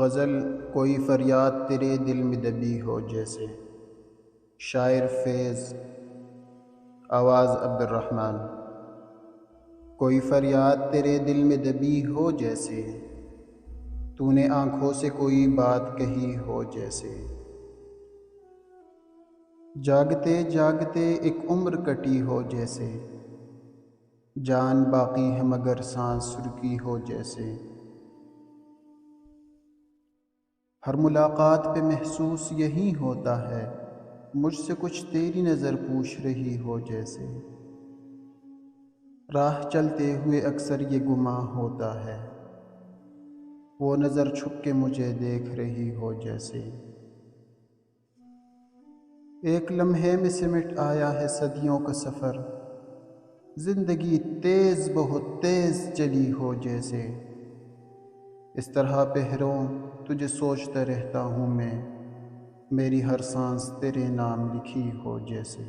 غزل کوئی فریاد تیرے دل میں دبی ہو جیسے، شاعر فیض، آواز عبد الرحمن۔ کوئی فریاد تیرے دل میں دبی ہو جیسے، تو نے آنکھوں سے کوئی بات کہی ہو جیسے، جاگتے جاگتے ایک عمر کٹی ہو جیسے، جان باقی ہے مگر سانس رکی ہو جیسے، ہر ملاقات پہ محسوس یہی ہوتا ہے، مجھ سے کچھ تیری نظر پوچھ رہی ہو جیسے، راہ چلتے ہوئے اکثر یہ گماں ہوتا ہے، وہ نظر چھپ کے مجھے دیکھ رہی ہو جیسے، ایک لمحے میں سمٹ آیا ہے صدیوں کا سفر، زندگی تیز بہت تیز چلی ہو جیسے، اس طرح پہروں تجھے سوچتا رہتا ہوں میں، میری ہر سانس تیرے نام لکھی ہو جیسے۔